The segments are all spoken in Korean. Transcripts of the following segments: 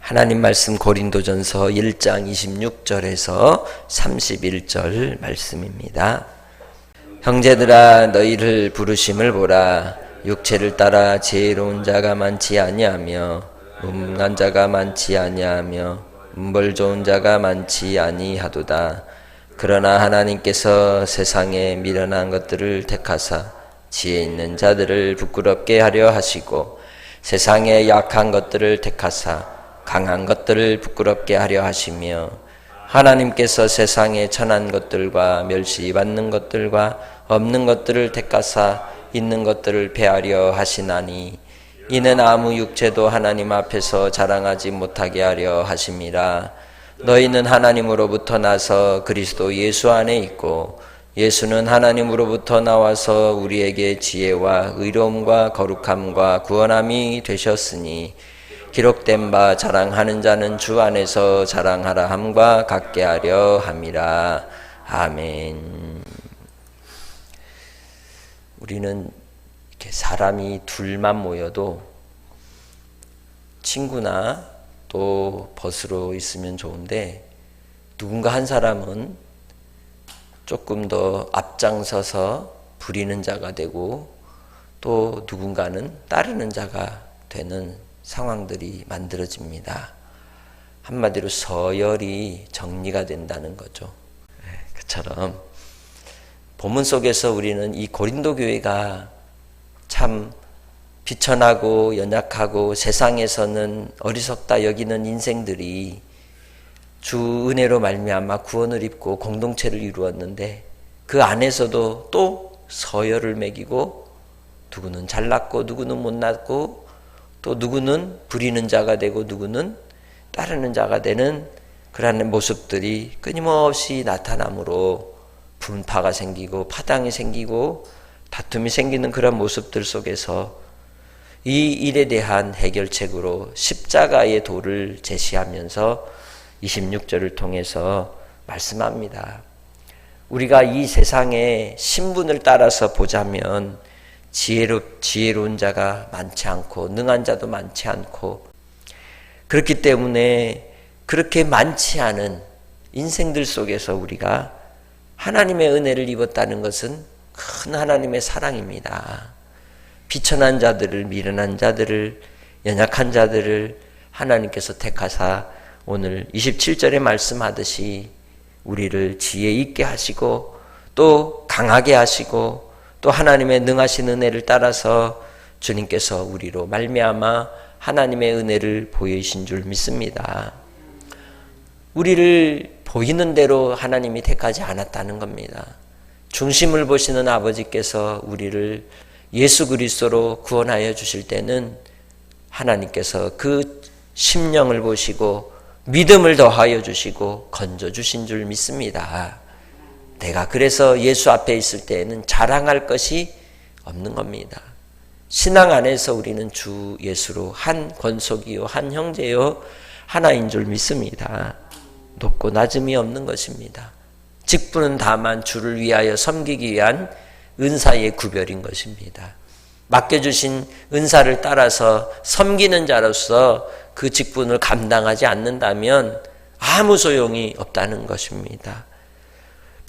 하나님 말씀 고린도전서 1장 26절에서 31절 말씀입니다. 형제들아 너희를 부르심을 보라. 육체를 따라 지혜로운 자가 많지 아니하며 음란 자가 많지 아니하며 음벌 좋은 자가 많지 아니하도다. 그러나 하나님께서 세상에 미련한 것들을 택하사 지혜 있는 자들을 부끄럽게 하려 하시고 세상에 약한 것들을 택하사 강한 것들을 부끄럽게 하려 하시며 하나님께서 세상에 천한 것들과 멸시받는 것들과 없는 것들을 택하사 있는 것들을 패하려 하시나니 이는 아무 육체도 하나님 앞에서 자랑하지 못하게 하려 하심이라. 너희는 하나님으로부터 나서 그리스도 예수 안에 있고 예수는 하나님으로부터 나와서 우리에게 지혜와 의로움과 거룩함과 구원함이 되셨으니 기록된 바 자랑하는 자는 주 안에서 자랑하라 함과 같게 하려 함이라. 아멘. 우리는 이렇게 사람이 둘만 모여도 친구나 또 벗으로 있으면 좋은데 누군가 한 사람은 조금 더 앞장서서 부리는 자가 되고 또 누군가는 따르는 자가 되는 상황들이 만들어집니다. 한마디로 서열이 정리가 된다는 거죠. 그처럼 본문 속에서 우리는 이 고린도 교회가 참 비천하고 연약하고 세상에서는 어리석다 여기는 인생들이 주 은혜로 말미암아 구원을 입고 공동체를 이루었는데 그 안에서도 또 서열을 매기고 누구는 잘났고 누구는 못났고 또 누구는 부리는 자가 되고 누구는 따르는 자가 되는 그러한 모습들이 끊임없이 나타나므로 분파가 생기고 파당이 생기고 다툼이 생기는 그런 모습들 속에서 이 일에 대한 해결책으로 십자가의 도를 제시하면서 26절을 통해서 말씀합니다. 우리가 이 세상의 신분을 따라서 보자면 지혜로운 자가 많지 않고 능한 자도 많지 않고 그렇기 때문에 그렇게 많지 않은 인생들 속에서 우리가 하나님의 은혜를 입었다는 것은 큰 하나님의 사랑입니다. 비천한 자들을, 미련한 자들을, 연약한 자들을 하나님께서 택하사 오늘 27절에 말씀하듯이 우리를 지혜 있게 하시고 또 강하게 하시고 또 하나님의 능하신 은혜를 따라서 주님께서 우리로 말미암아 하나님의 은혜를 보이신 줄 믿습니다. 우리를 보이는 대로 하나님이 택하지 않았다는 겁니다. 중심을 보시는 아버지께서 우리를 예수 그리스도로 구원하여 주실 때는 하나님께서 그 심령을 보시고 믿음을 더하여 주시고 건져 주신 줄 믿습니다. 내가 그래서 예수 앞에 있을 때에는 자랑할 것이 없는 겁니다. 신앙 안에서 우리는 주 예수로 한 권속이요 한 형제요 하나인 줄 믿습니다. 높고 낮음이 없는 것입니다. 직분은 다만 주를 위하여 섬기기 위한 은사의 구별인 것입니다. 맡겨주신 은사를 따라서 섬기는 자로서 그 직분을 감당하지 않는다면 아무 소용이 없다는 것입니다.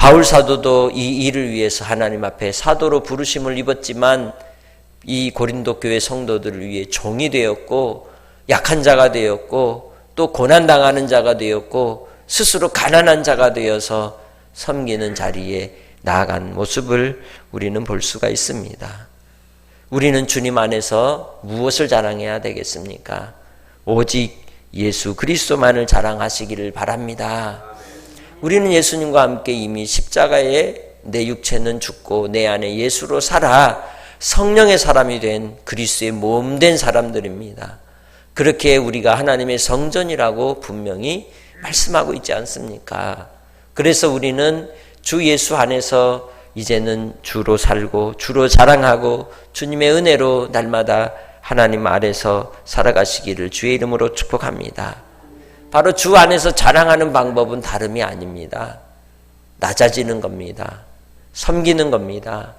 바울 사도도 이 일을 위해서 하나님 앞에 사도로 부르심을 입었지만 이 고린도 교회 성도들을 위해 종이 되었고 약한 자가 되었고 또 고난당하는 자가 되었고 스스로 가난한 자가 되어서 섬기는 자리에 나아간 모습을 우리는 볼 수가 있습니다. 우리는 주님 안에서 무엇을 자랑해야 되겠습니까? 오직 예수 그리스도만을 자랑하시기를 바랍니다. 우리는 예수님과 함께 이미 십자가에 내 육체는 죽고 내 안에 예수로 살아 성령의 사람이 된 그리스도의 몸된 사람들입니다. 그렇게 우리가 하나님의 성전이라고 분명히 말씀하고 있지 않습니까? 그래서 우리는 주 예수 안에서 이제는 주로 살고 주로 자랑하고 주님의 은혜로 날마다 하나님 아래서 살아가시기를 주의 이름으로 축복합니다. 바로 주 안에서 자랑하는 방법은 다름이 아닙니다. 낮아지는 겁니다. 섬기는 겁니다.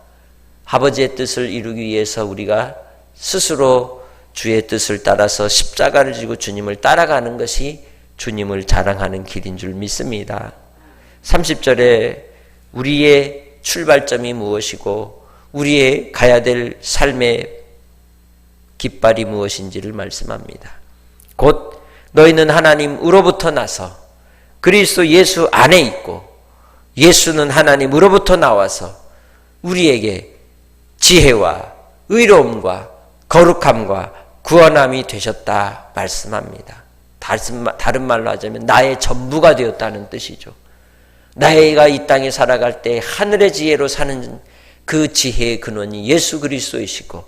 아버지의 뜻을 이루기 위해서 우리가 스스로 주의 뜻을 따라서 십자가를 지고 주님을 따라가는 것이 주님을 자랑하는 길인 줄 믿습니다. 30절에 우리의 출발점이 무엇이고 우리의 가야 될 삶의 깃발이 무엇인지를 말씀합니다. 곧 너희는 하나님으로부터 나서 그리스도 예수 안에 있고 예수는 하나님으로부터 나와서 우리에게 지혜와 의로움과 거룩함과 구원함이 되셨다 말씀합니다. 다른 말로 하자면 나의 전부가 되었다는 뜻이죠. 나이가 이 땅에 살아갈 때 하늘의 지혜로 사는 그 지혜의 근원이 예수 그리스도이시고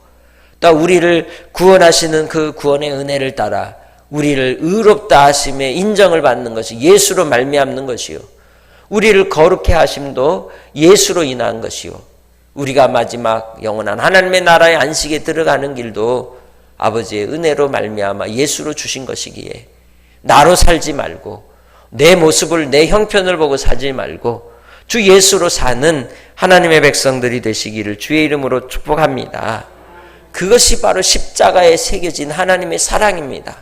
또 우리를 구원하시는 그 구원의 은혜를 따라 우리를 의롭다 하심에 인정을 받는 것이 예수로 말미암는 것이요 우리를 거룩해 하심도 예수로 인한 것이요 우리가 마지막 영원한 하나님의 나라의 안식에 들어가는 길도 아버지의 은혜로 말미암아 예수로 주신 것이기에 나로 살지 말고 내 모습을 내 형편을 보고 살지 말고 주 예수로 사는 하나님의 백성들이 되시기를 주의 이름으로 축복합니다. 그것이 바로 십자가에 새겨진 하나님의 사랑입니다.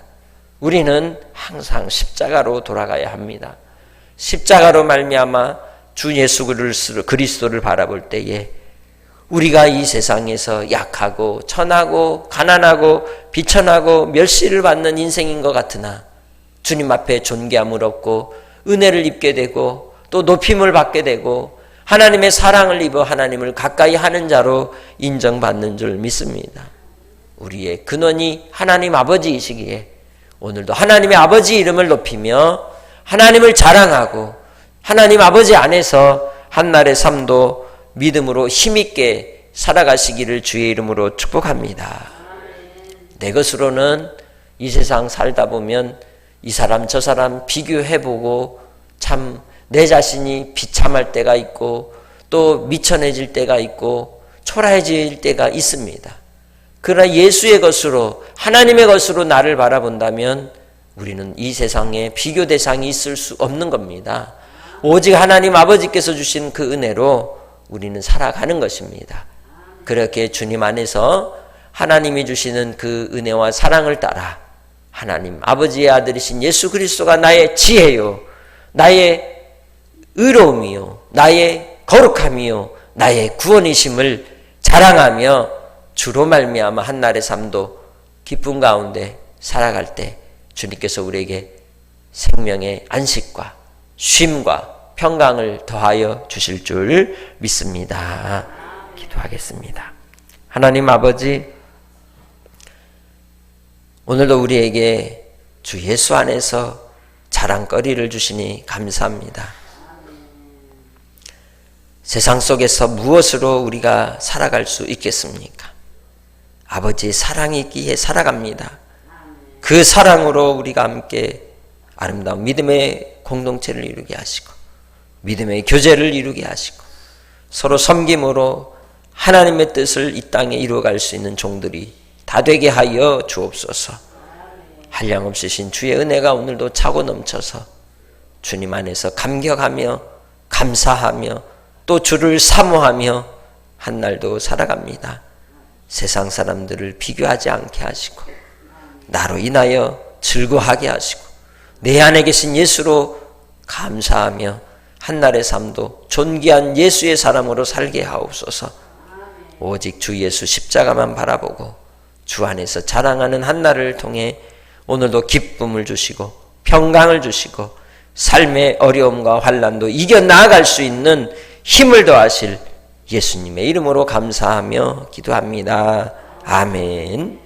우리는 항상 십자가로 돌아가야 합니다. 십자가로 말미암아 주 예수 그리스도를 바라볼 때에 우리가 이 세상에서 약하고 천하고 가난하고 비천하고 멸시를 받는 인생인 것 같으나 주님 앞에 존귀함을 얻고 은혜를 입게 되고 또 높임을 받게 되고 하나님의 사랑을 입어 하나님을 가까이 하는 자로 인정받는 줄 믿습니다. 우리의 근원이 하나님 아버지이시기에 오늘도 하나님의 아버지 이름을 높이며 하나님을 자랑하고 하나님 아버지 안에서 한날의 삶도 믿음으로 힘있게 살아가시기를 주의 이름으로 축복합니다. 내 것으로는 이 세상 살다 보면 이 사람 저 사람 비교해보고 참 내 자신이 비참할 때가 있고 또 미천해질 때가 있고 초라해질 때가 있습니다. 그러나 예수의 것으로 하나님의 것으로 나를 바라본다면 우리는 이 세상에 비교 대상이 있을 수 없는 겁니다. 오직 하나님 아버지께서 주신 그 은혜로 우리는 살아가는 것입니다. 그렇게 주님 안에서 하나님이 주시는 그 은혜와 사랑을 따라 하나님 아버지의 아들이신 예수 그리스도가 나의 지혜요 나의 의로움이요 나의 거룩함이요 나의 구원이심을 자랑하며 주로 말미암아 한날의 삶도 기쁨 가운데 살아갈 때 주님께서 우리에게 생명의 안식과 쉼과 평강을 더하여 주실 줄 믿습니다. 기도하겠습니다. 하나님 아버지, 오늘도 우리에게 주 예수 안에서 자랑거리를 주시니 감사합니다. 세상 속에서 무엇으로 우리가 살아갈 수 있겠습니까? 아버지의 사랑이 있기에 살아갑니다. 그 사랑으로 우리가 함께 아름다운 믿음의 공동체를 이루게 하시고 믿음의 교제를 이루게 하시고 서로 섬김으로 하나님의 뜻을 이 땅에 이루어갈 수 있는 종들이 다 되게 하여 주옵소서. 한량없으신 주의 은혜가 오늘도 차고 넘쳐서 주님 안에서 감격하며 감사하며 또 주를 사모하며 한날도 살아갑니다. 세상 사람들을 비교하지 않게 하시고 나로 인하여 즐거워하게 하시고 내 안에 계신 예수로 감사하며 한날의 삶도 존귀한 예수의 사람으로 살게 하옵소서. 오직 주 예수 십자가만 바라보고 주 안에서 자랑하는 한날을 통해 오늘도 기쁨을 주시고 평강을 주시고 삶의 어려움과 환난도 이겨나갈 수 있는 힘을 더하실 예수님의 이름으로 감사하며 기도합니다. 아멘.